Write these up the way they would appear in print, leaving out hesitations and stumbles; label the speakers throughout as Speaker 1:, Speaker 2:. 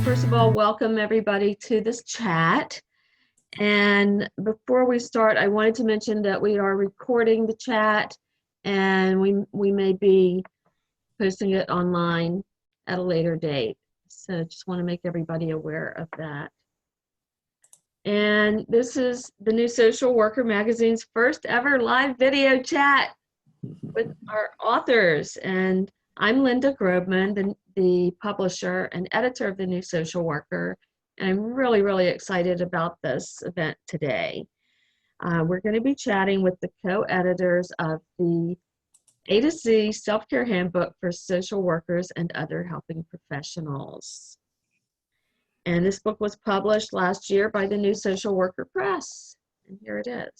Speaker 1: first of all, welcome everybody to this chat. And before we start, I wanted to mention that we are recording the chat and we may be posting it online at a later date. So just want to make everybody aware of that. And this is the New Social Worker magazine's first ever live video chat with our authors. And I'm Linda Grobman, the publisher and editor of the New Social Worker. And I'm really, really excited about this event today. We're going to be chatting with the co-editors of the A-to-Z Self-Care Handbook for Social Workers and Other Helping Professionals. And this book was published last year by the New Social Worker Press. And here it is.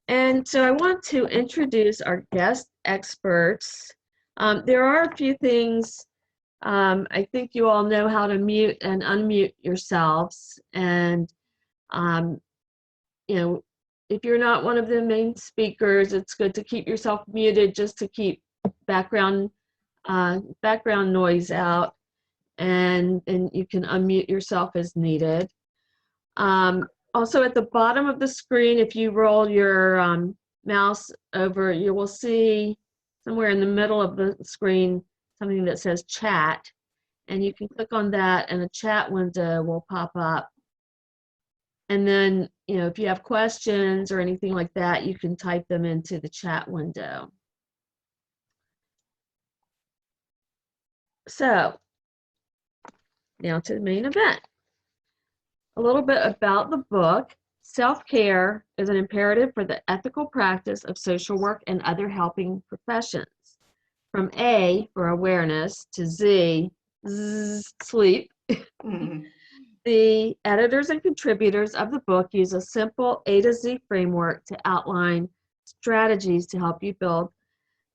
Speaker 1: And so I want to introduce our guest experts. There are a few things. I think you all know how to mute and unmute yourselves. And, you know, if you're not one of the main speakers, it's good to keep yourself muted just to keep background noise out. And you can unmute yourself as needed. Also at the bottom of the screen, if you roll your mouse over, you will see somewhere in the middle of the screen something that says chat, and you can click on that and a chat window will pop up. And then, you know, if you have questions or anything like that, you can type them into the chat window. So now to the main event. A little bit about the book. Self-care is an imperative for the ethical practice of social work and other helping professions. From A, for awareness, to Z, sleep. The editors and contributors of the book use a simple A to Z framework to outline strategies to help you build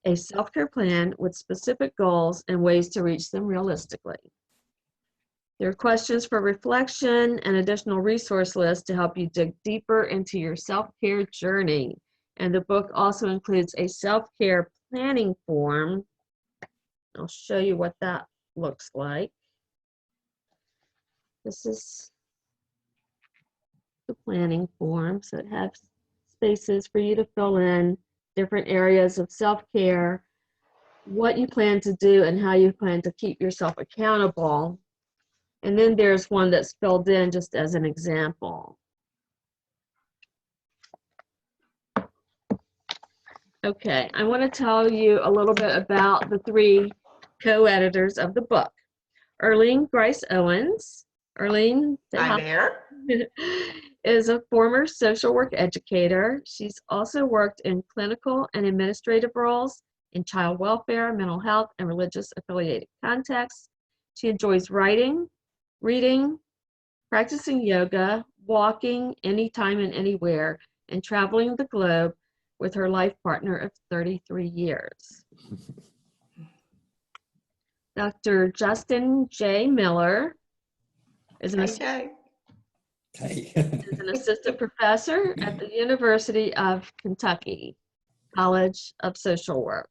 Speaker 1: a self-care plan with specific goals and ways to reach them realistically. There are questions for reflection and additional resource lists to help you dig deeper into your self-care journey. And the book also includes a self-care planning form. I'll show you what that looks like. This is the planning form. So it has spaces for you to fill in different areas of self-care, what you plan to do, and how you plan to keep yourself accountable. And then there's one that's filled in just as an example. Okay, I want to tell you a little bit about the three co-editors of the book. Erlene Grise-Owens. Erlene is a former social work educator. She's also worked in clinical and administrative roles in child welfare, mental health, and religious affiliated contexts. She enjoys writing, reading, practicing yoga, walking anytime and anywhere, and traveling the globe with her life partner of 33 years. Dr. Justin J. Miller is an assistant professor at the University of Kentucky College of Social Work.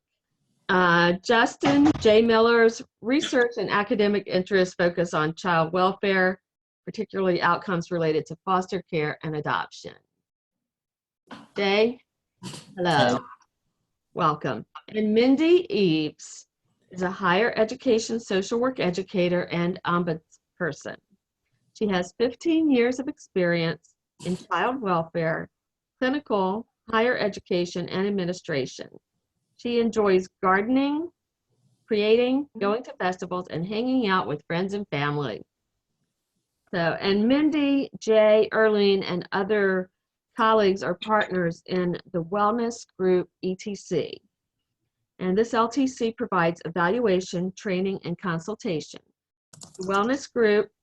Speaker 1: Justin J. Miller's research and academic interests focus on child welfare, particularly outcomes related to foster care and adoption. Jay, hello, welcome. And Mindy Eaves is a higher education social work educator and ombudsperson. She has 15 years of experience in child welfare, clinical, higher education, and administration. She enjoys gardening, creating, going to festivals, and hanging out with friends and family. So, and Mindy, Jay, Erlene, and other colleagues are partners in the wellness group ETC. And this LTC provides evaluation, training, and consultation. The wellness group's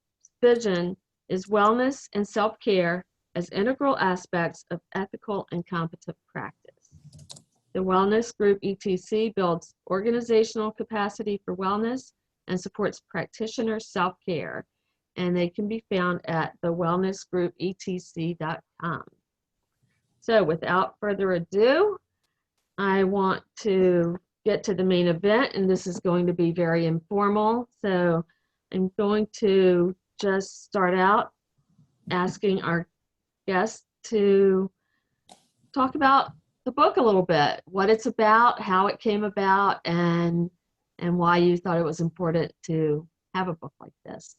Speaker 1: vision is wellness and self-care as integral aspects of ethical and competent practice. The Wellness Group ETC builds organizational capacity for wellness and supports practitioner self-care, and they can be found at thewellnessgroupetc.com. So without further ado, I want to get to the main event, and this is going to be very informal. So I'm going to just start out asking our guests to talk about the book a little bit, what it's about, how it came about, and why you thought it was important to have a book like this.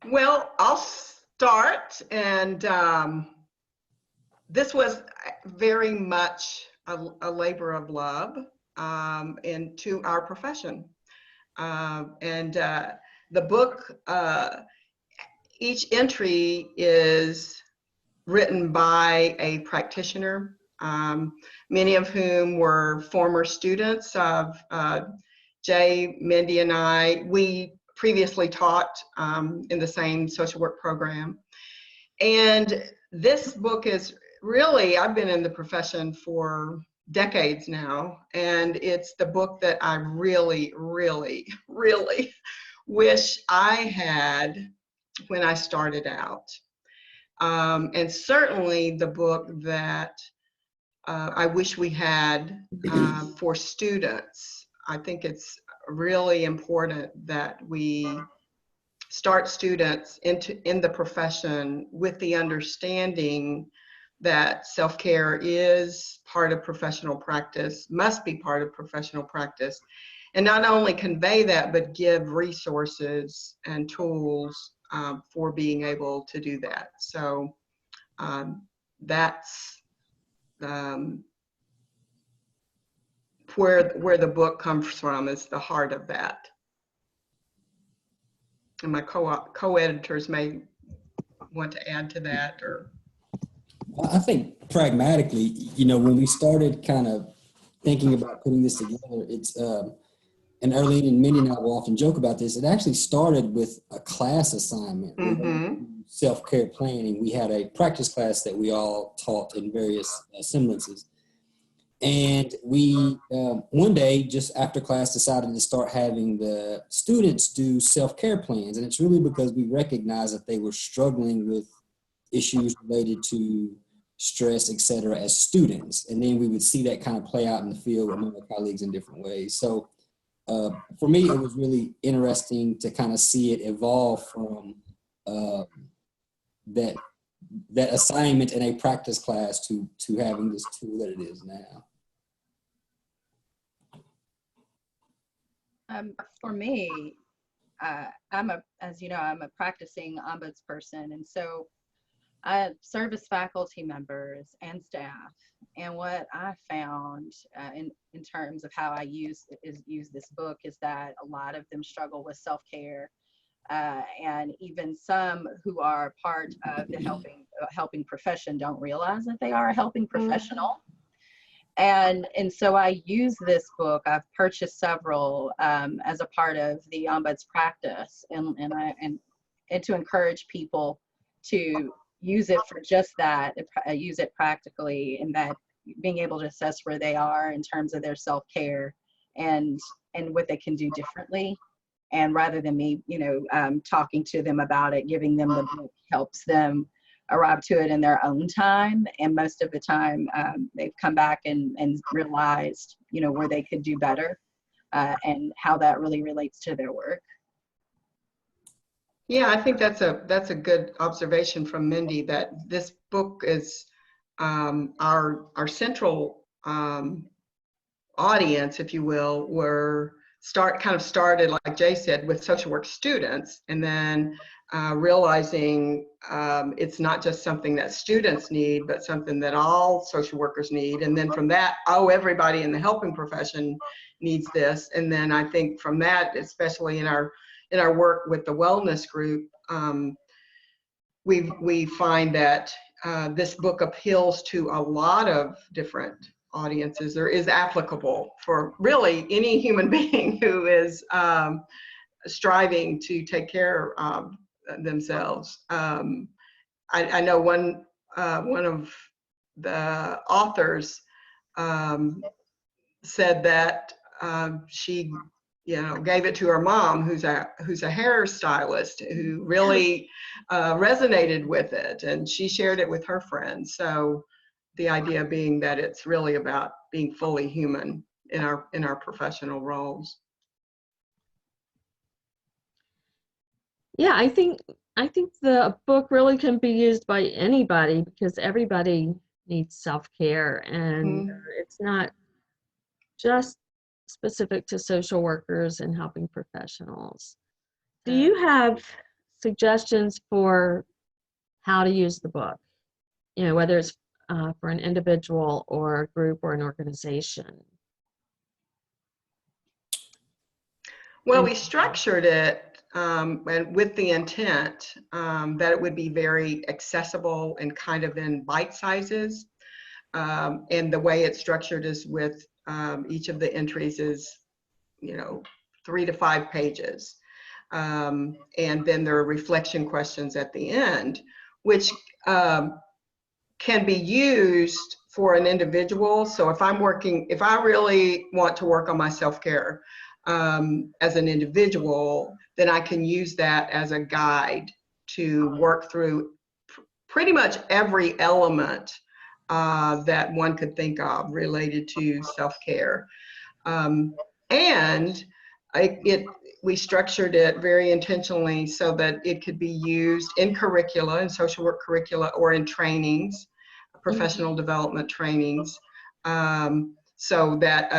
Speaker 2: Well, I'll start, and this was very much a labor of love into our profession. The book, each entry is written by a practitioner, many of whom were former students of Jay, Mindy, and I. We previously taught in the same social work program. And this book is really, I've been in the profession for decades now, and it's the book that I really, really, really wish I had when I started out. And certainly the book that I wish we had for students. I think it's really important that we start students in the profession with the understanding that self-care is part of professional practice, must be part of professional practice, and not only convey that, but give resources and tools for being able to do that. So that's where the book comes from, is the heart of that. And my co-editors may want to add to that. Or
Speaker 3: I think pragmatically, you know, when we started kind of thinking about putting this together, it's and Erlene and Mindy and I will often joke about this. It actually started with a class assignment, self-care planning. We had a practice class that we all taught in various semblances. And we, one day, just after class, decided to start having the students do self-care plans. And it's really because we recognized that they were struggling with issues related to stress, et cetera, as students. And then we would see that kind of play out in the field with my colleagues in different ways. So for me, it was really interesting to kind of see it evolve from that assignment in a practice class to having this tool that it is now.
Speaker 4: For me, as you know, I'm a practicing ombudsperson, and so I serve as faculty members and staff. And what I found in terms of how I use this book is that a lot of them struggle with self-care, and even some who are part of the helping profession don't realize that they are a helping professional. And so I use this book. I've purchased several as a part of the ombuds practice, and to encourage people to use it for just that, use it practically, and that being able to assess where they are in terms of their self-care and what they can do differently. And rather than me, talking to them about it, giving them the book helps them arrive to it in their own time. And most of the time, they've come back and realized, where they could do better and how that really relates to their work.
Speaker 2: yeah, I think that's a good observation from Mindy, that this book is our central audience, if you will, started, like Jay said, with social work students, and then realizing it's not just something that students need, but something that all social workers need. And then from that, everybody in the helping profession needs this. And then I think from that, especially in our work with the wellness group, we find that this book appeals to a lot of different audiences, or is applicable for really any human being who is striving to take care of themselves. I know one of the authors said that she gave it to her mom, who's a hairstylist, who really resonated with it, and she shared it with her friends. So the idea being that it's really about being fully human in our professional roles.
Speaker 1: Yeah, I think the book really can be used by anybody because everybody needs self-care, and
Speaker 2: Mhm.
Speaker 1: it's not just specific to social workers and helping professionals. Do you have suggestions for how to use the book? You know, whether it's for an individual or a group or an organization.
Speaker 2: Well,
Speaker 1: And
Speaker 2: we structured it and with the intent that it would be very accessible and kind of in bite sizes. And the way it's structured is with each of the entries is, 3 to 5 pages. And then there are reflection questions at the end, which can be used for an individual. So if I really want to work on my self-care as an individual, then I can use that as a guide to work through pretty much every element that one could think of related to self-care. And we structured it very intentionally so that it could be used in curricula, in social work curricula, or in trainings, professional development trainings, so that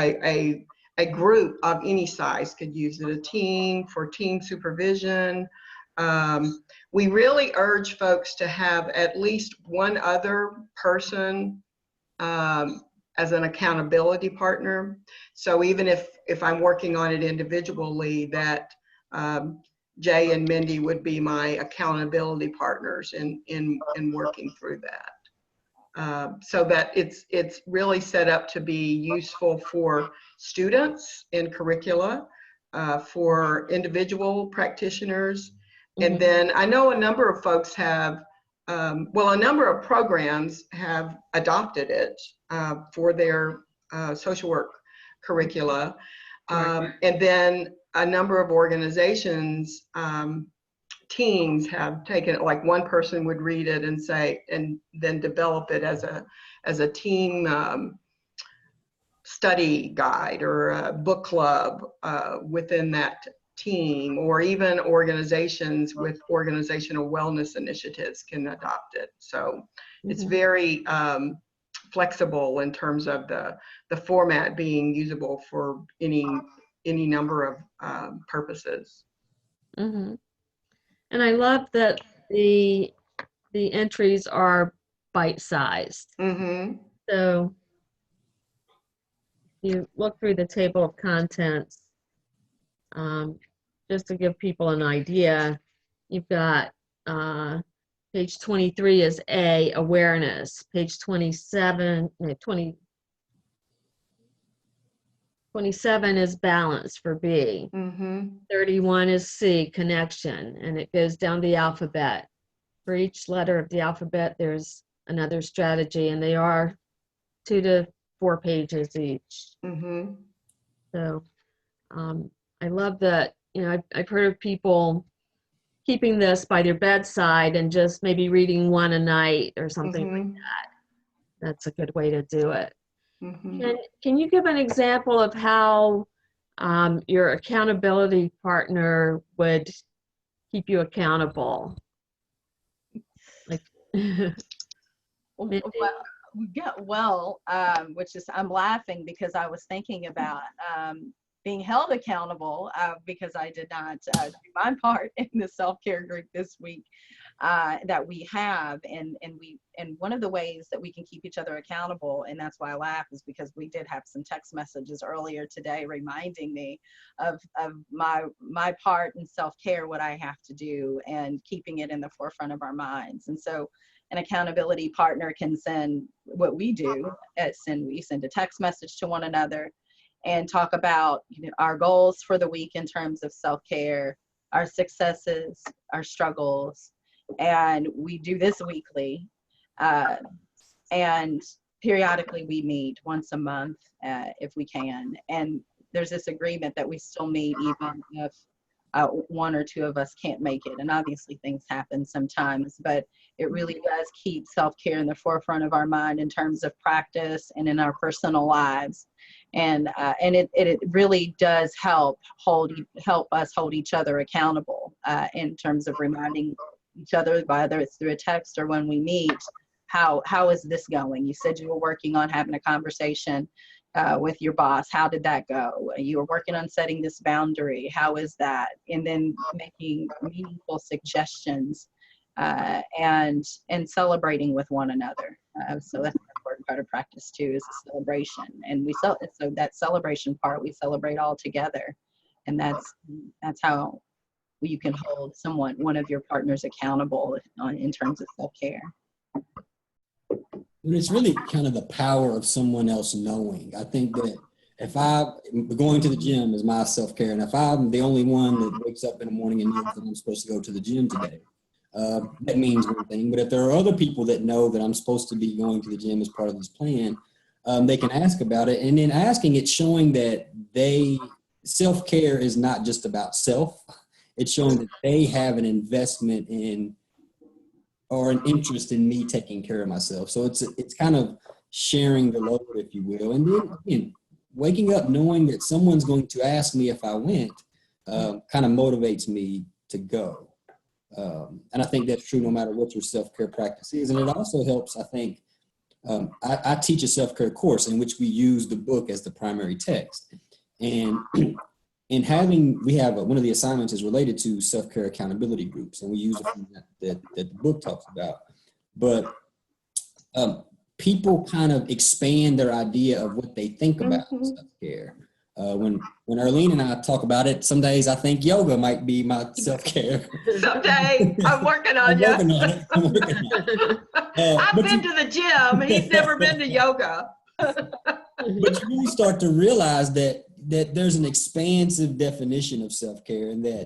Speaker 2: a group of any size could use it, a team for team supervision. We really urge folks to have at least one other person as an accountability partner. So even if I'm working on it individually, that Jay and Mindy would be my accountability partners in working through that. So that it's really set up to be useful for students in curricula, for individual practitioners. And then I know a number of folks have, a number of programs have adopted it for their social work curricula. And then a number of organizations, teams have taken it, like one person would read it and say, and then develop it as a team study guide or a book club within that team, or even organizations with organizational wellness initiatives can adopt it. So it's very flexible in terms of the format being usable for any number of purposes.
Speaker 1: and I love that the entries are bite-sized. So you look through the table of contents, just to give people an idea. You've got page 23 is A, awareness. Page 27 is balance for B. 31 is C, connection, and it goes down the alphabet. For each letter of the alphabet, there's another strategy, and they are 2 to 4 pages each. So I love that, I've heard of people keeping this by their bedside and just maybe reading one a night or something like that. That's a good way to do it. Can you give an example of how your accountability partner would keep you accountable? Like,
Speaker 4: which is, I'm laughing because I was thinking about being held accountable because I did not do my part in the self-care group this week that we have, and one of the ways that we can keep each other accountable, and that's why I laugh, is because we did have some text messages earlier today reminding me of my part in self-care, what I have to do, and keeping it in the forefront of our minds. And so an accountability partner can send what we do, we send a text message to one another and talk about our goals for the week in terms of self-care, our successes, our struggles, and we do this weekly. And periodically we meet once a month if we can. And there's this agreement that we still meet even if one or two of us can't make it. And obviously things happen sometimes, but it really does keep self-care in the forefront of our mind in terms of practice and in our personal lives. And it really does help us hold each other accountable in terms of reminding each other, whether it's through a text or when we meet, how is this going? You said you were working on having a conversation with your boss. How did that go? You were working on setting this boundary. How is that? And then making meaningful suggestions and celebrating with one another. So that's an important part of practice too, is the celebration. And so that celebration part, we celebrate all together. And that's how you can hold one of your partners accountable in terms of self-care.
Speaker 3: And it's really kind of the power of someone else knowing. I think that if going to the gym is my self-care, and if I'm the only one that wakes up in the morning and knows that I'm supposed to go to the gym today, that means one thing. But if there are other people that know that I'm supposed to be going to the gym as part of this plan, they can ask about it. And in asking, it's showing that self-care is not just about self. It's showing that they have an investment in or an interest in me taking care of myself. So it's kind of sharing the load, if you will. And then again, waking up knowing that someone's going to ask me if I went kind of motivates me to go. And I think that's true no matter what your self-care practice is. And it also helps, I think, I teach a self-care course in which we use the book as the primary text. And we have one of the assignments is related to self-care accountability groups, and we use a few that the book talks about. But people kind of expand their idea of what they think about self-care. When Erlene and I talk about it, some days I think yoga might be my self-care.
Speaker 2: Someday, I'm working on you.
Speaker 3: I'm working on it.
Speaker 2: I've been to the gym. He's never been to yoga.
Speaker 3: But you really start to realize that there's an expansive definition of self-care, and that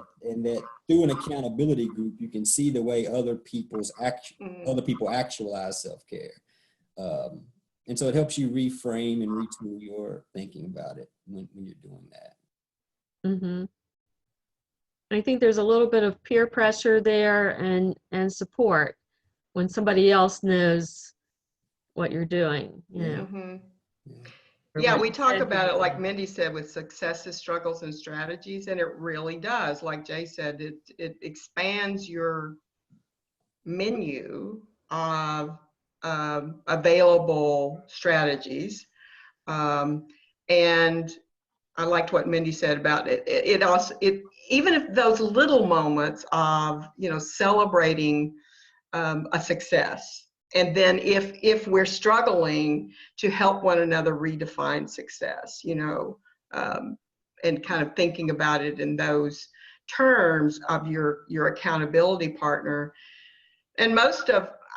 Speaker 3: through an accountability group, you can see the way other people actualize self-care. And so it helps you reframe and retool your thinking about it when you're doing that.
Speaker 1: Mm-hmm. I think there's a little bit of peer pressure there and support when somebody else knows what you're doing, you know.
Speaker 2: Mm-hmm. Yeah, we talk about it, like Mindy said, with successes, struggles, and strategies, and it really does. Like Jay said, it expands your menu of available strategies. And I liked what Mindy said about it. It also, even if those little moments of, celebrating a success, and then if we're struggling, to help one another redefine success, and kind of thinking about it in those terms of your accountability partner. And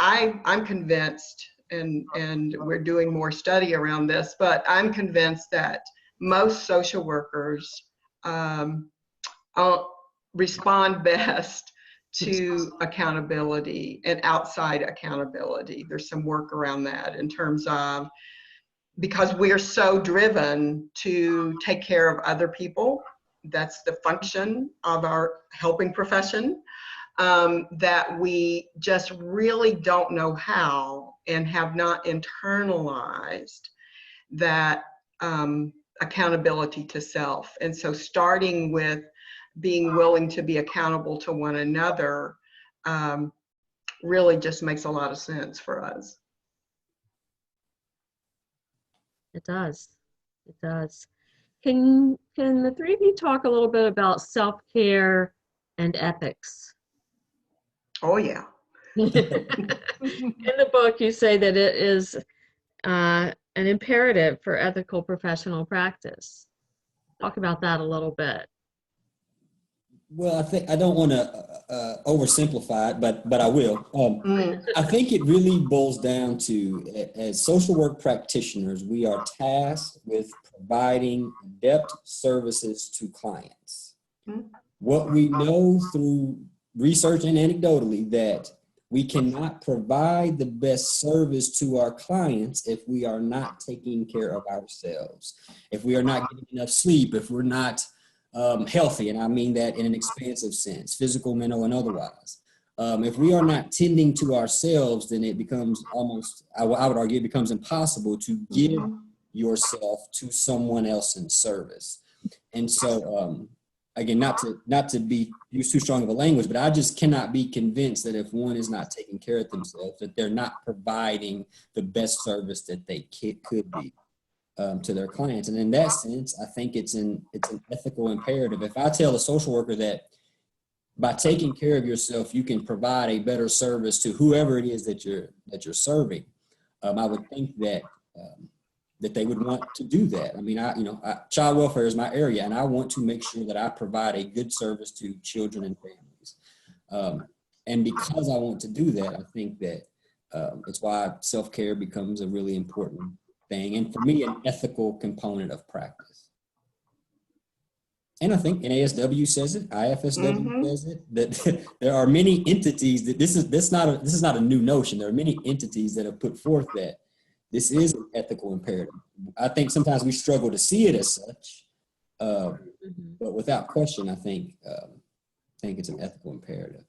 Speaker 2: I'm convinced, and we're doing more study around this, but I'm convinced that most social workers respond best to accountability and outside accountability. There's some work around that in terms of, because we're so driven to take care of other people. That's the function of our helping profession, that we just really don't know how and have not internalized that accountability to self. And so starting with being willing to be accountable to one another really just makes a lot of sense for us.
Speaker 1: It does. It does. Can the three of you talk a little bit about self-care and ethics?
Speaker 2: Oh, yeah.
Speaker 1: In the book, you say that it is an imperative for ethical professional practice. Talk about that a little bit.
Speaker 3: Well, I don't want to oversimplify it, but I will. I think it really boils down to, as social work practitioners, we are tasked with providing adept services to clients. What we know through research and anecdotally, that we cannot provide the best service to our clients if we are not taking care of ourselves, if we are not getting enough sleep, if we're not healthy, and I mean that in an expansive sense, physical, mental, and otherwise. If we are not tending to ourselves, then it becomes almost, I would argue, it becomes impossible to give yourself to someone else in service. And so, again, not to be use too strong of a language, but I just cannot be convinced that if one is not taking care of themselves, that they're not providing the best service that they could be to their clients. And in that sense, I think it's an ethical imperative. If I tell a social worker that by taking care of yourself, you can provide a better service to whoever it is that you're serving, I would think that that they would want to do that. I mean, child welfare is my area, and I want to make sure that I provide a good service to children and families. And because I want to do that, I think that it's why self-care becomes a really important thing, and for me, an ethical component of practice. And I think NASW says it, IFSW says it, that there are many entities that this is not a new notion. There are many entities that have put forth that this is an ethical imperative. I think sometimes we struggle to see it as such, but without question, I think it's an ethical imperative.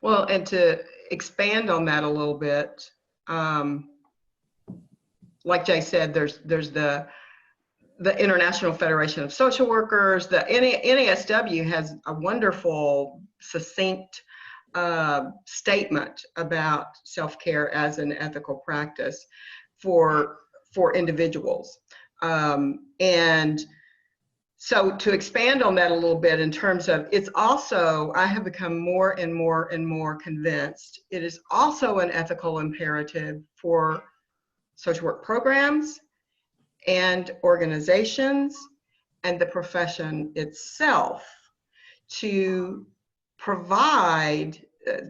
Speaker 2: Well, and to expand on that a little bit, like Jay said, there's the International Federation of Social Workers. The NASW has a wonderful, succinct statement about self-care as an ethical practice for individuals. And so to expand on that a little bit in terms of, it's also, I have become more and more and more convinced, it is also an ethical imperative for social work programs and organizations and the profession itself to provide,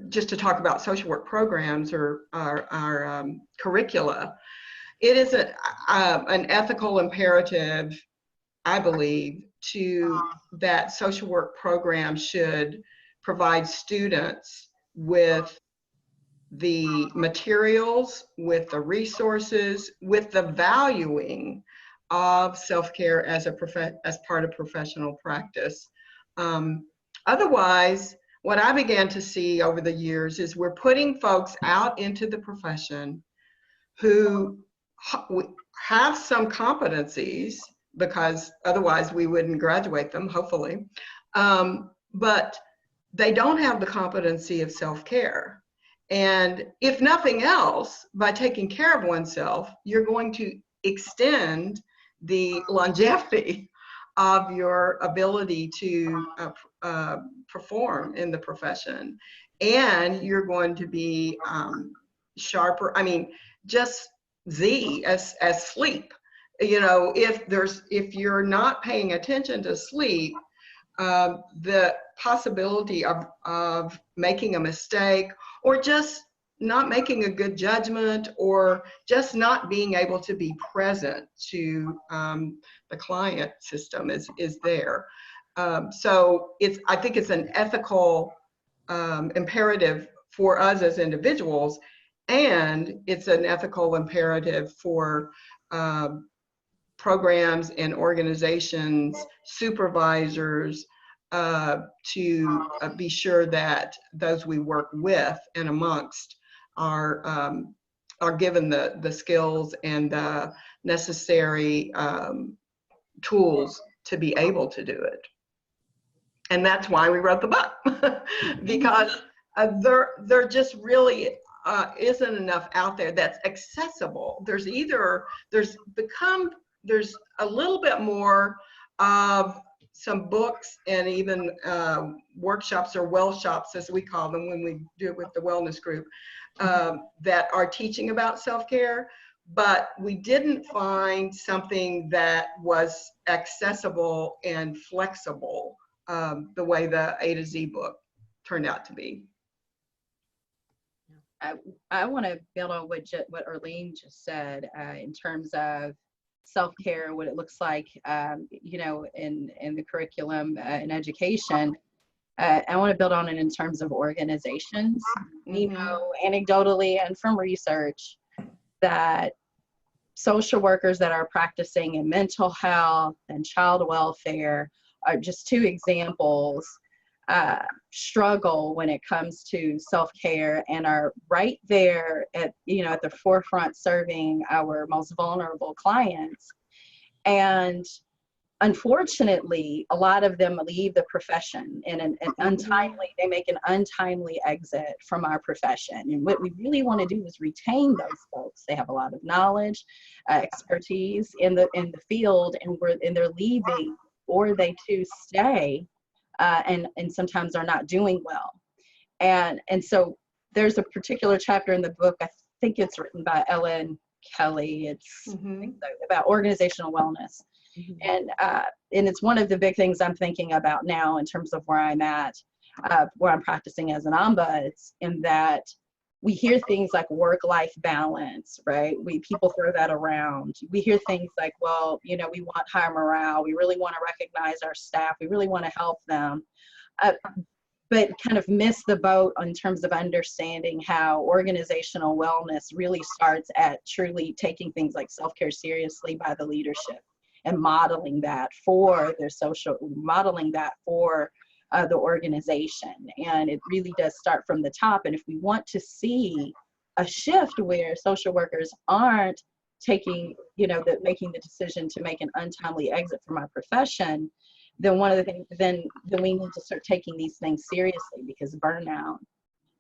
Speaker 2: just to talk about social work programs or our curricula, it is an ethical imperative, I believe, that social work programs should provide students with the materials, with the resources, with the valuing of self-care as part of professional practice. Otherwise, what I began to see over the years is we're putting folks out into the profession who have some competencies, because otherwise we wouldn't graduate them, hopefully, but they don't have the competency of self-care. And if nothing else, by taking care of oneself, you're going to extend the longevity of your ability to perform in the profession. And you're going to be sharper, I mean, just as sleep. You know, if you're not paying attention to sleep, the possibility of making a mistake, or just not making a good judgment, or just not being able to be present to the client system is there. So I think it's an ethical imperative for us as individuals, and it's an ethical imperative for programs and organizations, supervisors, to be sure that those we work with and amongst are given the skills and the necessary tools to be able to do it. And that's why we wrote the book, because there just really isn't enough out there that's accessible. There's a little bit more of some books and even workshops, or well shops as we call them when we do it with the wellness group, that are teaching about self-care, but we didn't find something that was accessible and flexible the way the A-to-Z book turned out to be.
Speaker 4: I want to build on what Erlene just said in terms of self-care, what it looks like, you know, in the curriculum in education. I want to build on it in terms of organizations. We know anecdotally and from research that social workers that are practicing in mental health and child welfare are just two examples, struggle when it comes to self-care and are right there at, at the forefront serving our most vulnerable clients. And unfortunately, a lot of them leave the profession in an they make an untimely exit from our profession. And what we really want to do is retain those folks. They have a lot of knowledge, expertise in the field, and they're leaving, or they too stay, and sometimes are not doing well. And so there's a particular chapter in the book, I think it's written by Ellen Kelly. It's about organizational wellness. And it's one of the big things I'm thinking about now in terms of where I'm at, where I'm practicing as an ombuds, in that we hear things like work-life balance, right? People throw that around. We hear things like, well, we want high morale. We really want to recognize our staff. We really want to help them. But kind of miss the boat in terms of understanding how organizational wellness really starts at truly taking things like self-care seriously by the leadership, and modeling that for the organization. And it really does start from the top. And if we want to see a shift where social workers aren't making the decision to make an untimely exit from our profession, then one of the things, then we need to start taking these things seriously, because burnout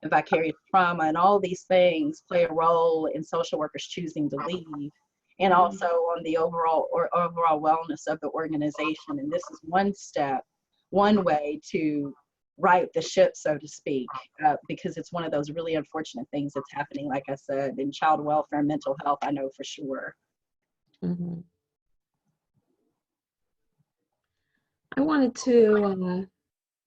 Speaker 4: and vicarious trauma and all these things play a role in social workers choosing to leave, and also on the overall wellness of the organization. And this is one way to right the ship, so to speak, because it's one of those really unfortunate things that's happening, like I said, in child welfare and mental health, I know for sure.
Speaker 1: Mm-hmm. I wanted to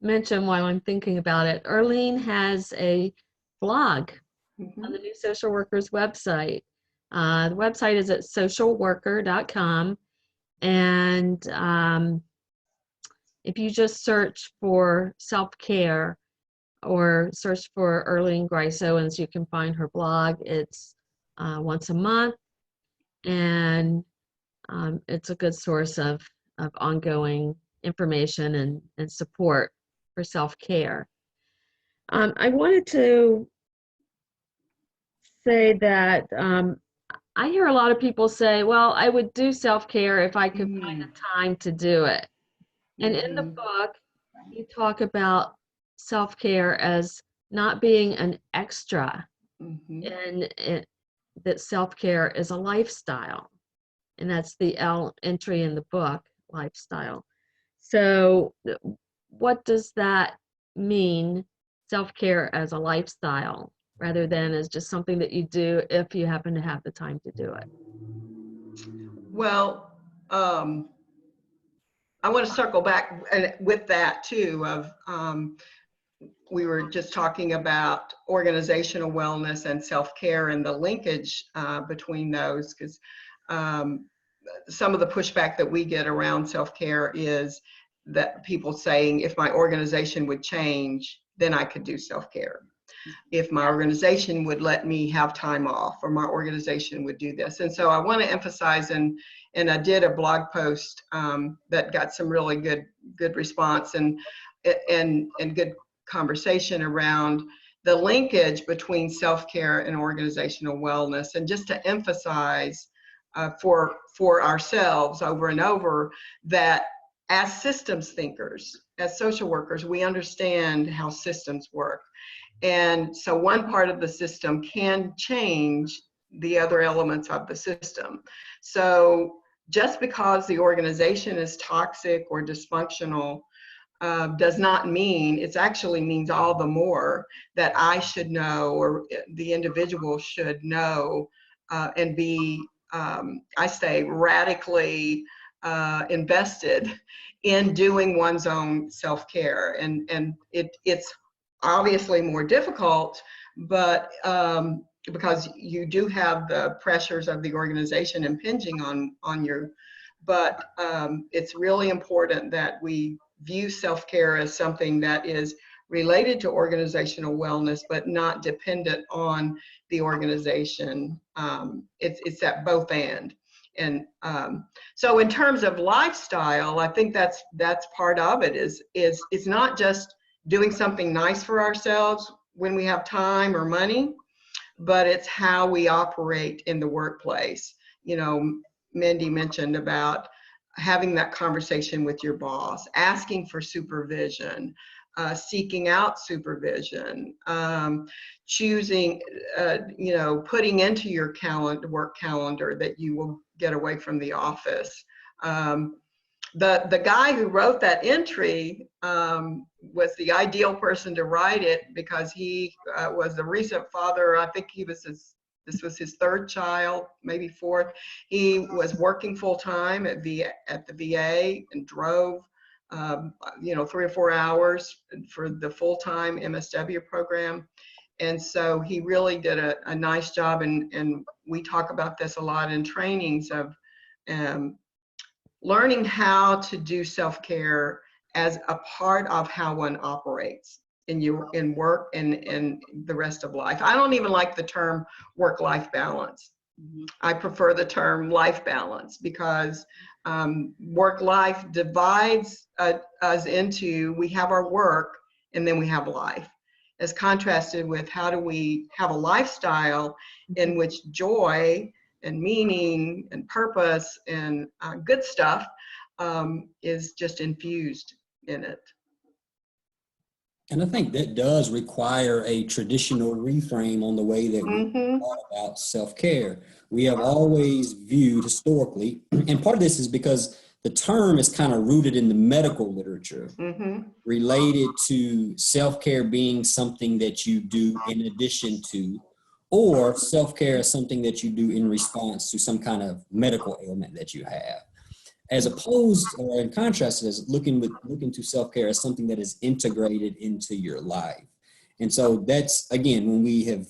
Speaker 1: mention, while I'm thinking about it, Erlene has a blog on the New Social Workers website. The website is at socialworker.com. And if you just search for self-care or search for Erlene Grise-Owens, you can find her blog. It's once a month, and it's a good source of ongoing information and support for self-care. I wanted to say that I hear a lot of people say, well, I would do self-care if I could find the time to do it. And in the book, you talk about self-care as not being an extra, and that self-care is a lifestyle. And that's the L entry in the book, lifestyle. So what does that mean, self-care as a lifestyle, rather than as just something that you do if you happen to have the time to do it?
Speaker 2: Well, I want to circle back with that too, of we were just talking about organizational wellness and self-care and the linkage between those, because some of the pushback that we get around self-care is that people saying, if my organization would change, then I could do self-care. If my organization would let me have time off, or my organization would do this. And so I want to emphasize, and I did a blog post that got some really good response and good conversation around the linkage between self-care and organizational wellness, and just to emphasize for ourselves over and over that as systems thinkers, as social workers, we understand how systems work. And so one part of the system can change the other elements of the system. So just because the organization is toxic or dysfunctional does not mean, it actually means all the more that I should know, or the individual should know, and be, I say, radically invested in doing one's own self-care. And it's obviously more difficult, but because you do have the pressures of the organization impinging on you, but it's really important that we view self-care as something that is related to organizational wellness, but not dependent on the organization. It's at both end. And so in terms of lifestyle, I think that's part of it, is it's not just doing something nice for ourselves when we have time or money, but it's how we operate in the workplace. You know, Mindy mentioned about having that conversation with your boss, asking for supervision, seeking out supervision, choosing, you know, putting into your work calendar that you will get away from the office. The guy who wrote that entry was the ideal person to write it, because he was the recent father. I think this was his third child, maybe fourth. He was working full time at the VA and drove, you know, 3 or 4 hours for the full-time MSW program. And so he really did a nice job. And we talk about this a lot in trainings of learning how to do self-care as a part of how one operates in work and in the rest of life. I don't even like the term work-life balance. I prefer the term life balance, because work-life divides us into, we have our work and then we have life, as contrasted with how do we have a lifestyle in which joy and meaning and purpose and good stuff is just infused in it.
Speaker 3: And I think that does require a traditional reframe on the way that we thought about self-care. We have always viewed historically, and part of this is because the term is kind of rooted in the medical literature, related to self-care being something that you do in addition to, or self-care is something that you do in response to some kind of medical ailment that you have, as opposed, or in contrast, as looking to self-care as something that is integrated into your life. And so that's, again, when we have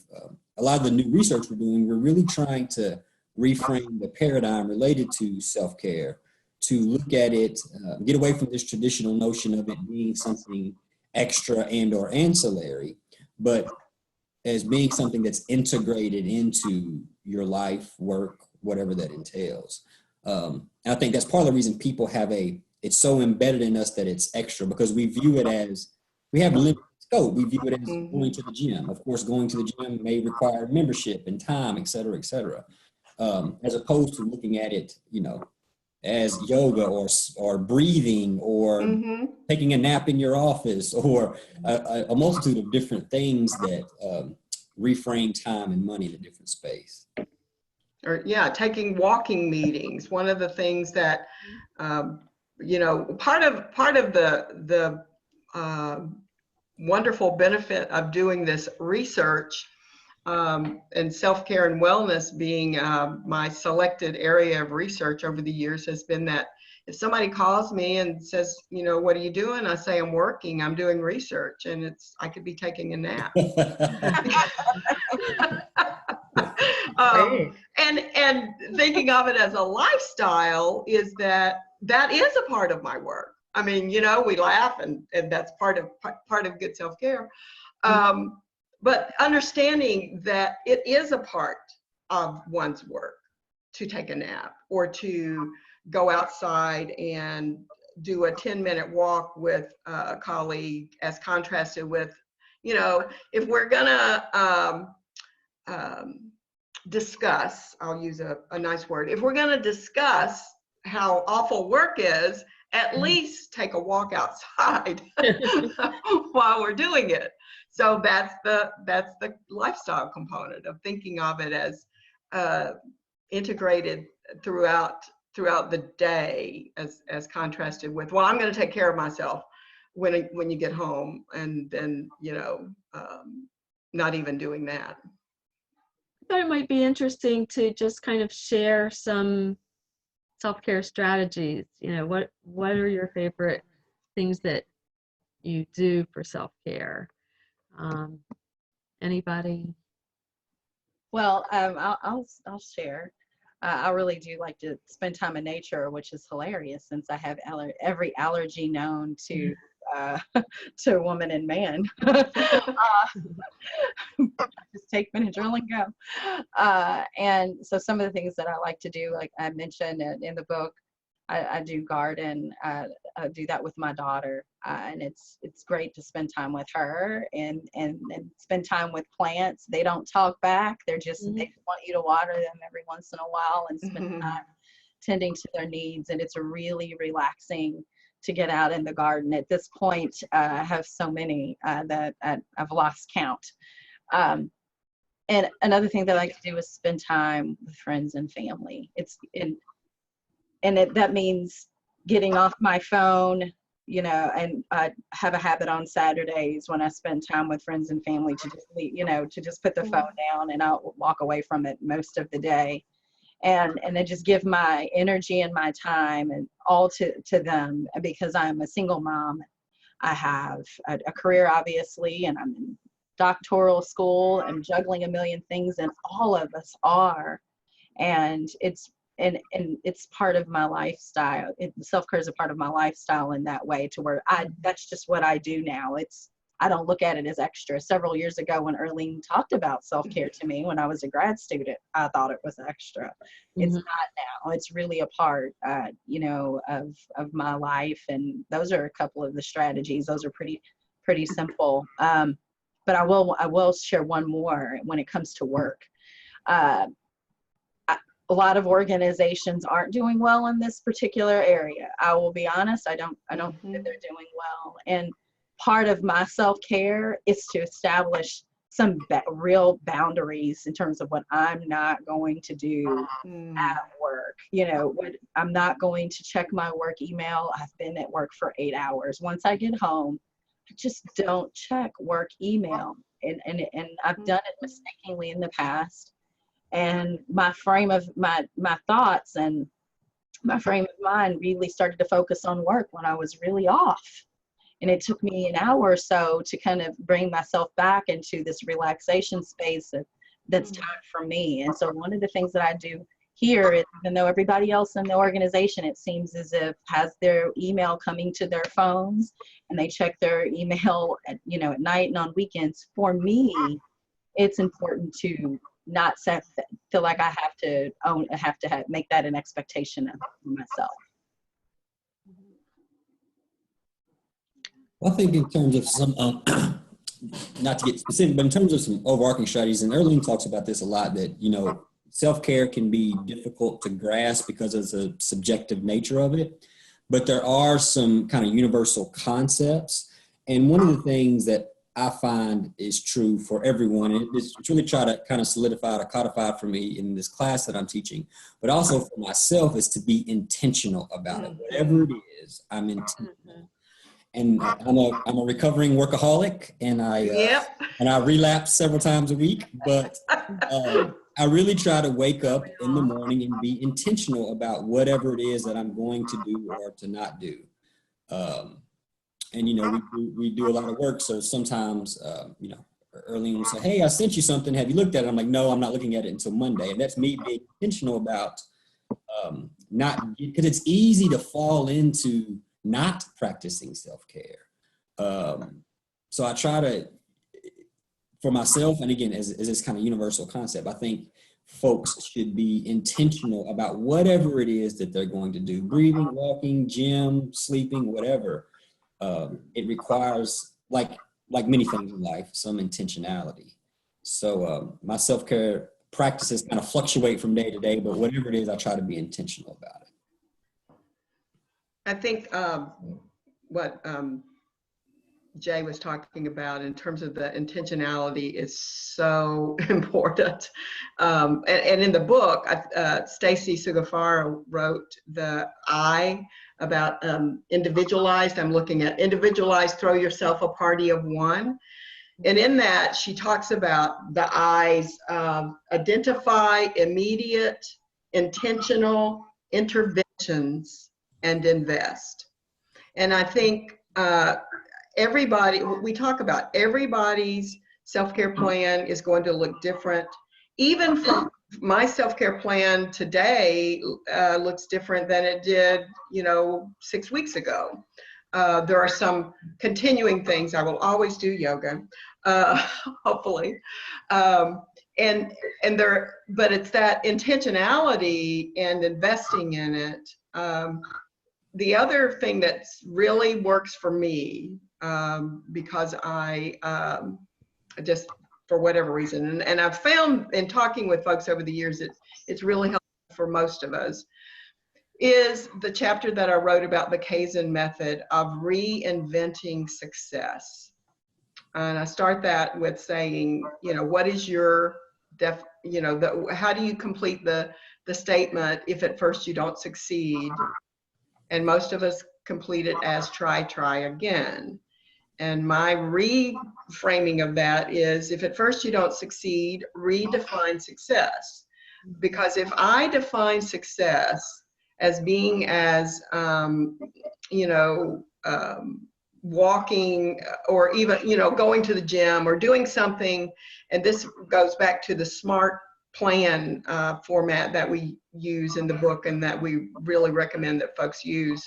Speaker 3: a lot of the new research we're doing, we're really trying to reframe the paradigm related to self-care, to look at it, get away from this traditional notion of it being something extra and or ancillary, but as being something that's integrated into your life, work, whatever that entails. And I think that's part of the reason people have it's so embedded in us that it's extra, because we view it as, we have limited scope. We view it as going to the gym. Of course, going to the gym may require membership and time, et cetera, as opposed to looking at it, you know, as yoga or breathing or taking a nap in your office, or a multitude of different things that reframe time and money in a different space.
Speaker 2: Or taking walking meetings. One of the things that, you know, part of the wonderful benefit of doing this research and self-care and wellness being my selected area of research over the years has been that if somebody calls me and says, you know, what are you doing? I say, I'm working, I'm doing research, and I could be taking a nap. And thinking of it as a lifestyle is that is a part of my work. I mean, you know, we laugh and that's part of good self-care. But understanding that it is a part of one's work to take a nap, or to go outside and do a 10-minute walk with a colleague, as contrasted with, you know, if we're gonna discuss, I'll use a nice word, if we're gonna discuss how awful work is, at least take a walk outside while we're doing it. So that's the lifestyle component of thinking of it as integrated throughout the day, as contrasted with, well, I'm going to take care of myself when you get home, and then, you know, not even doing that.
Speaker 1: I thought it might be interesting to just kind of share some self-care strategies. You know, what are your favorite things that you do for self-care? Anybody?
Speaker 4: Well, I'll share. I really do like to spend time in nature, which is hilarious since I have every allergy known to to woman and man. Just take Benadryl and go. And so some of the things that I like to do, like I mentioned in the book, I do garden. I do that with my daughter, and it's great to spend time with her and spend time with plants. They don't talk back. They're just they want you to water them every once in a while and spend time tending to their needs. And it's really relaxing to get out in the garden. At this point, I have so many that I've lost count. And another thing that I like to do is spend time with friends and family. That means getting off my phone, and I have a habit on Saturdays when I spend time with friends and family to just, to just put the phone down, and I'll walk away from it most of the day. And I just give my energy and my time and all to them, because I'm a single mom. I have a career, obviously, and I'm in doctoral school and juggling a million things, and all of us are. And it's part of my lifestyle. Self-care is a part of my lifestyle in that way, to where that's just what I do now. I don't look at it as extra. Several years ago, when Erlene talked about self-care to me when I was a grad student, I thought it was extra. It's not now. It's really a part, of my life. And those are a couple of the strategies. Those are pretty simple. But I will share one more when it comes to work. A lot of organizations aren't doing well in this particular area. I will be honest, I don't think they're doing well. And part of my self-care is to establish some real boundaries in terms of what I'm not going to do at work. I'm not going to check my work email. I've been at work for 8 hours. Once I get home, I just don't check work email. And I've done it mistakenly in the past. And my thoughts and my frame of mind really started to focus on work when I was really off. And it took me an hour or so to kind of bring myself back into this relaxation space that's time for me. And so one of the things that I do here is, even though everybody else in the organization, it seems as if, has their email coming to their phones, and they check their email at night and on weekends, for me, it's important to not feel like I have to make that an expectation of myself.
Speaker 3: Well, I think in terms of some, not to get specific, but in terms of some overarching strategies, and Erlene talks about this a lot, that, self-care can be difficult to grasp because of the subjective nature of it, but there are some kind of universal concepts. And one of the things that I find is true for everyone, and it's really try to kind of solidify or codify for me in this class that I'm teaching, but also for myself, is to be intentional about it. Whatever it is, I'm intentional. And I'm a recovering workaholic, and I relapse several times a week, but I really try to wake up in the morning and be intentional about whatever it is that I'm going to do or to not do. And, we do a lot of work. So sometimes, Erlene will say, hey, I sent you something. Have you looked at it? I'm like, no, I'm not looking at it until Monday. And that's me being intentional about because it's easy to fall into not practicing self-care. So I try to, for myself, and again, as this kind of universal concept, I think folks should be intentional about whatever it is that they're going to do. Breathing, walking, gym, sleeping, whatever. It requires, like many things in life, some intentionality. So my self-care practices kind of fluctuate from day to day, but whatever it is, I try to be intentional about it.
Speaker 2: I think what Jay was talking about in terms of the intentionality is so important. And in the book, Stacy Sugafara wrote the I about individualized. I'm looking at individualized, throw yourself a party of one. And in that, she talks about the I's, identify immediate, intentional interventions and invest. And I think we talk about everybody's self-care plan is going to look different. Even from my self-care plan today looks different than it did, 6 weeks ago. There are some continuing things. I will always do yoga, hopefully. And but it's that intentionality and investing in it. The other thing that's really works for me, because I just, for whatever reason, and I've found in talking with folks over the years, it's really helpful for most of us, is the chapter that I wrote about the Kaizen method of reinventing success. And I start that with saying, what is your how do you complete the statement if at first you don't succeed? And most of us complete it as try again. And my reframing of that is, if at first you don't succeed, redefine success. Because if I define success as being as, walking, or even, going to the gym or doing something, and this goes back to the SMART plan format that we use in the book and that we really recommend that folks use,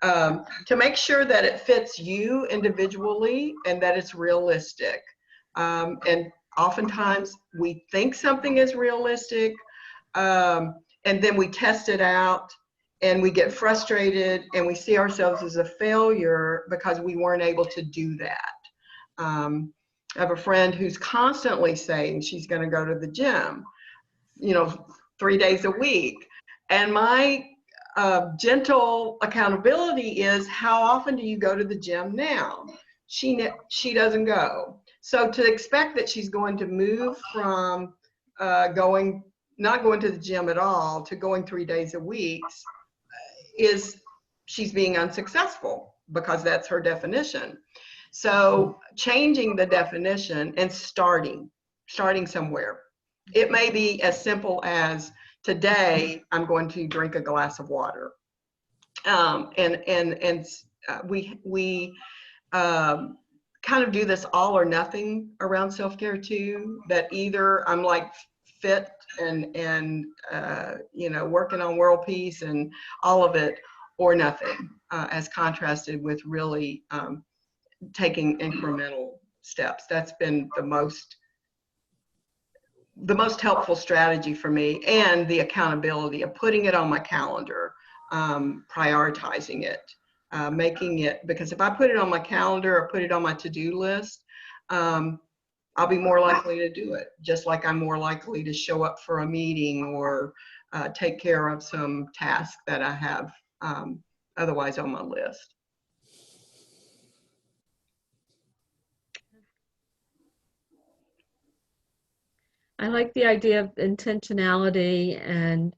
Speaker 2: to make sure that it fits you individually and that it's realistic. And oftentimes we think something is realistic, and then we test it out and we get frustrated and we see ourselves as a failure because we weren't able to do that. I have a friend who's constantly saying she's going to go to the gym, 3 days a week. And my gentle accountability is, how often do you go to the gym now? She doesn't go. So to expect that she's going to move from not going to the gym at all to going 3 days a week she's being unsuccessful, because that's her definition. So changing the definition and starting somewhere. It may be as simple as, today I'm going to drink a glass of water. We kind of do this all or nothing around self-care too, that either I'm like fit and working on world peace and all of it, or nothing, as contrasted with really taking incremental steps. That's been the most helpful strategy for me, and the accountability of putting it on my calendar, prioritizing it, making it, because if I put it on my calendar or put it on my to-do list, I'll be more likely to do it, just like I'm more likely to show up for a meeting or take care of some task that I have otherwise on my list.
Speaker 1: I like the idea of intentionality, and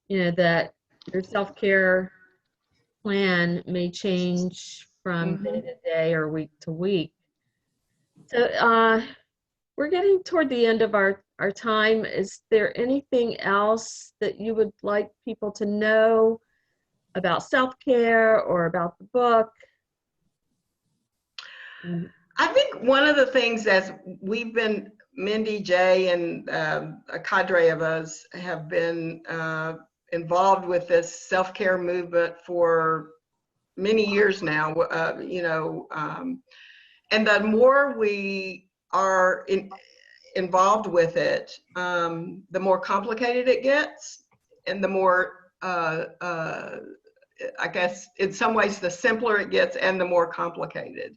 Speaker 1: that your self-care plan may change from day to day or week to week. So we're getting toward the end of our time. Is there anything else that you would like people to know about self-care or about the book?
Speaker 2: I think one of the things, as we've been, Mindy, Jay, and a cadre of us have been involved with this self-care movement for many years now, and the more we are involved with it, the more complicated it gets, and the more, I guess, in some ways, the simpler it gets and the more complicated.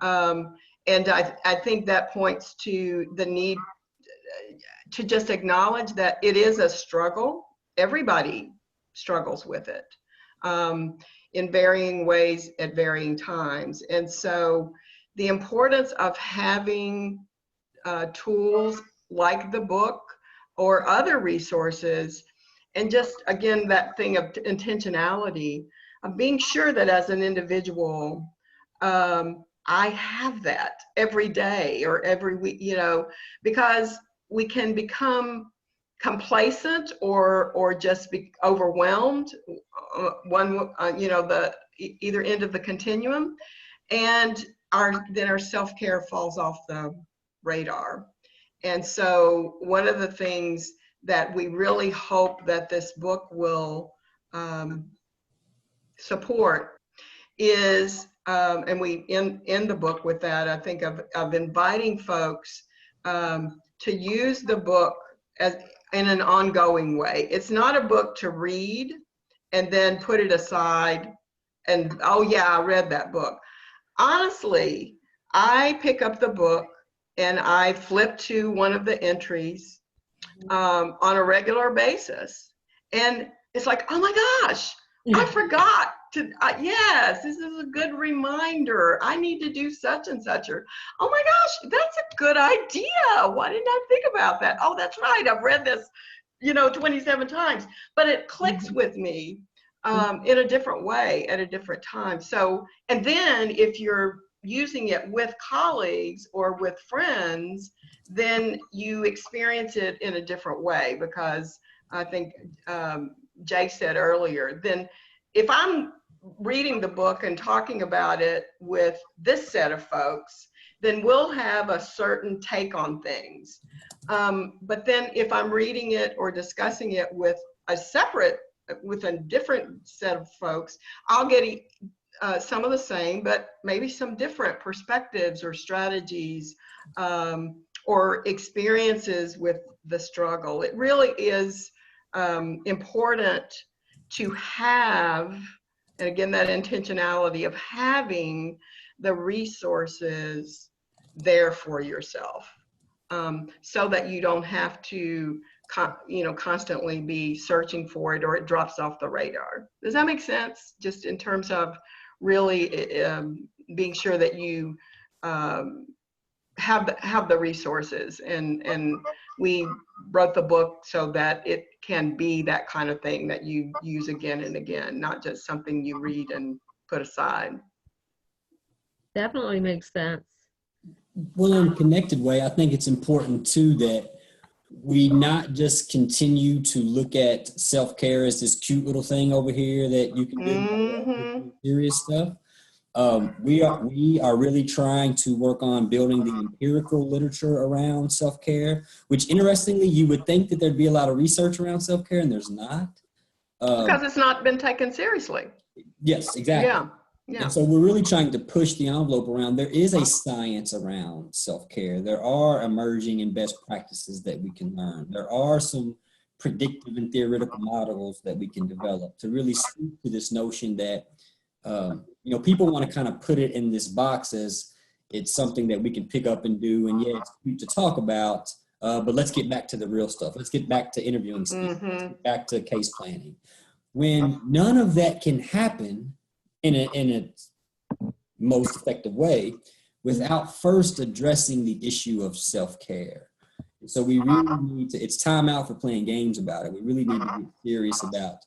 Speaker 2: And I think that points to the need to just acknowledge that it is a struggle. Everybody struggles with it in varying ways at varying times. And so the importance of having tools like the book or other resources, and just, again, that thing of intentionality, of being sure that as an individual, I have that every day or every week, because we can become complacent or just be overwhelmed, the either end of the continuum, and then our self-care falls off the radar. And so one of the things that we really hope that this book will support is and we end the book with that, I think, of inviting folks to use the book as in an ongoing way. It's not a book to read and then put it aside and, oh yeah, I read that book. Honestly, I pick up the book and I flip to one of the entries on a regular basis. And it's like, oh my gosh, I forgot to, yes, this is a good reminder. I need to do such and such, or, oh my gosh, that's a good idea. Why didn't I think about that? Oh, that's right. I've read this, 27 times, but it clicks with me in a different way at a different time. So, and then if you're using it with colleagues or with friends, then you experience it in a different way, because I think Jay said earlier, then if I'm reading the book and talking about it with this set of folks, then we'll have a certain take on things. But then if I'm reading it or discussing it with a different set of folks, I'll get some of the same, but maybe some different perspectives or strategies or experiences with the struggle. It really is important to have, and again, that intentionality of having the resources there for yourself, so that you don't have to constantly be searching for it, or it drops off the radar. Does that make sense? Just in terms of really being sure that you have the resources, and we wrote the book so that it can be that kind of thing that you use again and again, not just something you read and put aside.
Speaker 1: Definitely makes sense.
Speaker 3: Well, in a connected way, I think it's important too that we not just continue to look at self-care as this cute little thing over here that you can do serious stuff. We are really trying to work on building the empirical literature around self-care, which interestingly, you would think that there'd be a lot of research around self-care, and there's not.
Speaker 2: Because it's not been taken seriously.
Speaker 3: Yes, exactly.
Speaker 2: Yeah.
Speaker 3: And so we're really trying to push the envelope around. There is a science around self-care. There are emerging and best practices that we can learn. There are some predictive and theoretical models that we can develop to really speak to this notion that people want to kind of put it in this box as it's something that we can pick up and do, and yeah, it's cute to talk about, but let's get back to the real stuff. Let's get back to interviewing skills. Let's get back to case planning. When none of that can happen in a most effective way without first addressing the issue of self-care. So we really need to, it's time out for playing games about it. We really need to get serious about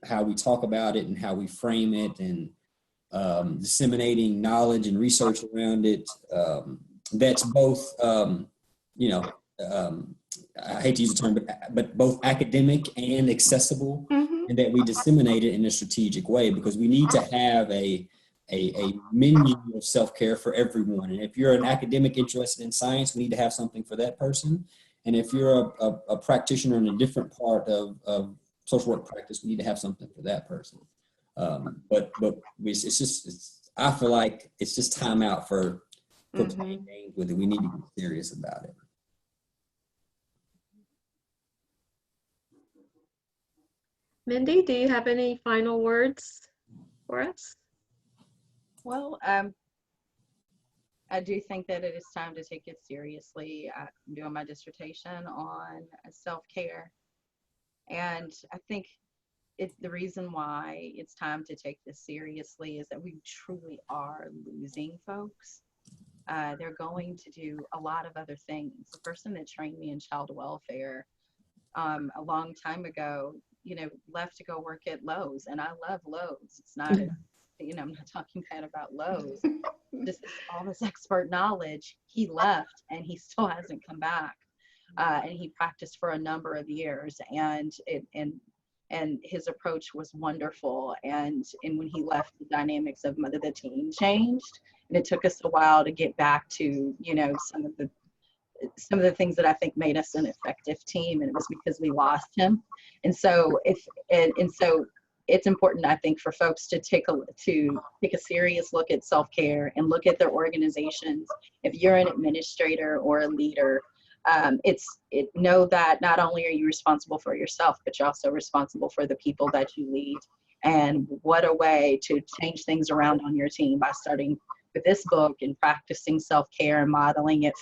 Speaker 3: how we talk about it and how we frame it, and disseminating knowledge and research around it. That's both, I hate to use the term, but both academic and accessible, and that we disseminate it in a strategic way, because we need to have a menu of self-care for everyone. And if you're an academic interested in science, we need to have something for that person. And if you're a practitioner in a different part of social work practice, we need to have something for that person. But I feel like it's just time out for playing games with it. We need to get serious about it.
Speaker 1: Mindy, do you have any final words for us?
Speaker 4: Well, I do think that it is time to take it seriously. I'm doing my dissertation on self-care, and I think it's the reason why it's time to take this seriously is that we truly are losing folks. They're going to do a lot of other things. The person that trained me in child welfare a long time ago, left to go work at Lowe's, and I love Lowe's. It's not, I'm not talking bad about Lowe's. Just all this expert knowledge, he left and he still hasn't come back. And he practiced for a number of years, and his approach was wonderful. And when he left, the dynamics of the team changed, and it took us a while to get back to, some of the things that I think made us an effective team, and it was because we lost him. And so if it's important, I think, for folks to take a serious look at self-care and look at their organizations. If you're an administrator or a leader, know that not only are you responsible for yourself, but you're also responsible for the people that you lead. And what a way to change things around on your team by starting with this book and practicing self-care and modeling it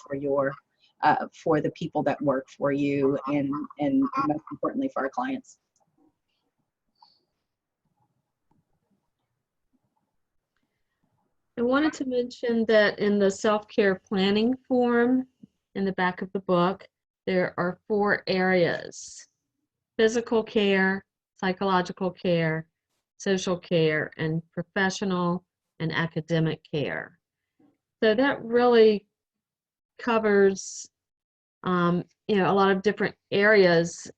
Speaker 4: for the people that work for you, and most importantly for our clients.
Speaker 1: I wanted to mention that in the self-care planning form in the back of the book, there are 4 areas: physical care, psychological care, social care, and professional and academic care. So that really covers a lot of different areas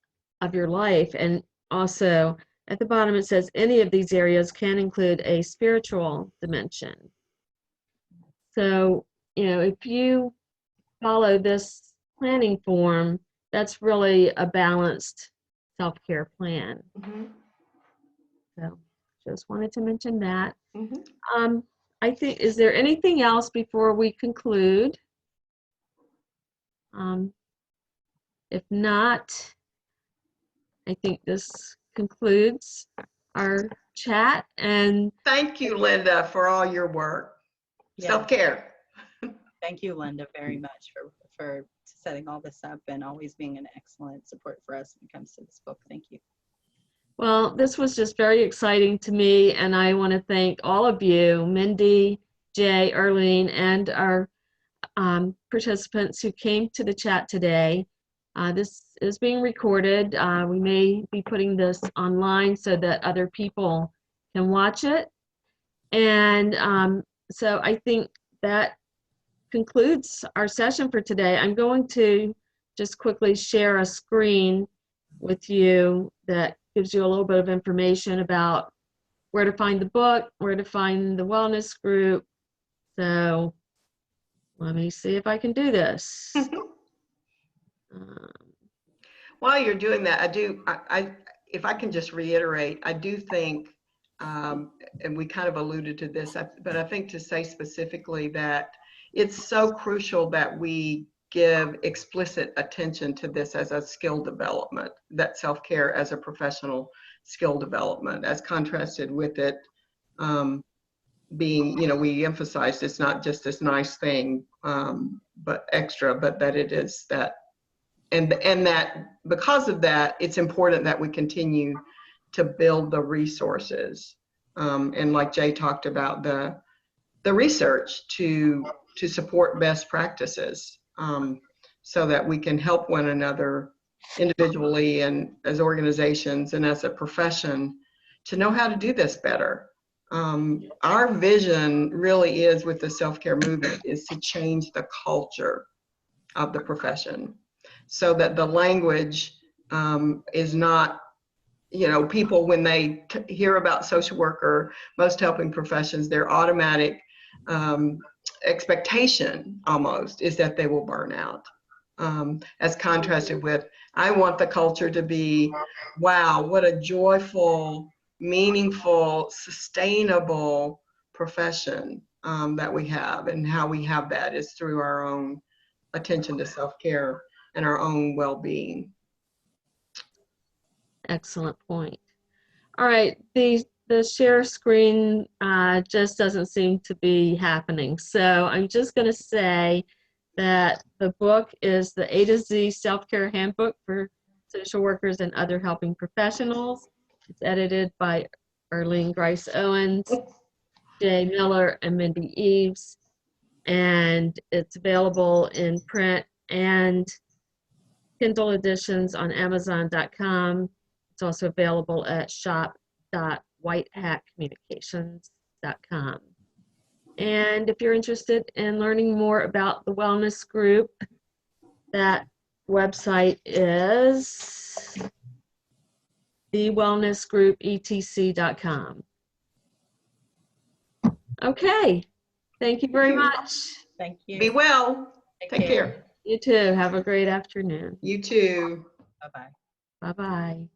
Speaker 1: of your life. And also at the bottom it says any of these areas can include a spiritual dimension. So, if you follow this planning form, that's really a balanced self-care plan.
Speaker 2: Mm-hmm.
Speaker 1: So just wanted to mention that.
Speaker 2: Mm-hmm.
Speaker 1: I think, is there anything else before we conclude? If not, I think this concludes our chat. And
Speaker 2: Thank you, Linda, for all your work.
Speaker 4: Yeah.
Speaker 2: Self-care.
Speaker 4: Thank you, Linda, very much for setting all this up and always being an excellent support for us when it comes to this book. Thank you.
Speaker 1: well, this was just very exciting to me, and I want to thank all of you, Mindy, Jay, Erlene, and our participants who came to the chat today. This is being recorded. We may be putting this online so that other people can watch it. And so I think that concludes our session for today. I'm going to just quickly share a screen with you that gives you a little bit of information about where to find the book, where to find the wellness group. So let me see if I can do this.
Speaker 2: While you're doing that, if I can just reiterate, I do think, and we kind of alluded to this, but I think to say specifically that it's so crucial that we give explicit attention to this as a skill development, that self-care as a professional skill development, as contrasted with it being, we emphasized it's not just this nice thing, but extra, but that it is that, and that because of that, it's important that we continue to build the resources. And like Jay talked about, the research to support best practices, so that we can help one another individually and as organizations and as a profession to know how to do this better. Our vision really is, with the self-care movement, is to change the culture of the profession so that the language is not, people, when they hear about social worker, most helping professions, their automatic expectation almost is that they will burn out, as contrasted with, I want the culture to be, wow, what a joyful, meaningful, sustainable profession that we have. And how we have that is through our own attention to self-care and our own well-being.
Speaker 1: Excellent point. All right, the share screen just doesn't seem to be happening. So I'm just going to say that the book is the A-to-Z Self-Care Handbook for Social Workers and Other Helping Professionals. It's edited by Erlene Grise-Owens, Jay Miller, and Mindy Eaves. And it's available in print and Kindle editions on Amazon.com. It's also available at shop.whitehatcommunications.com. And if you're interested in learning more about the wellness group, that website is thewellnessgroupetc.com. Okay, thank you very much.
Speaker 4: Thank you.
Speaker 2: Be well. Take care.
Speaker 1: You too. Have a great afternoon.
Speaker 2: You too.
Speaker 4: Bye-bye.
Speaker 1: Bye-bye.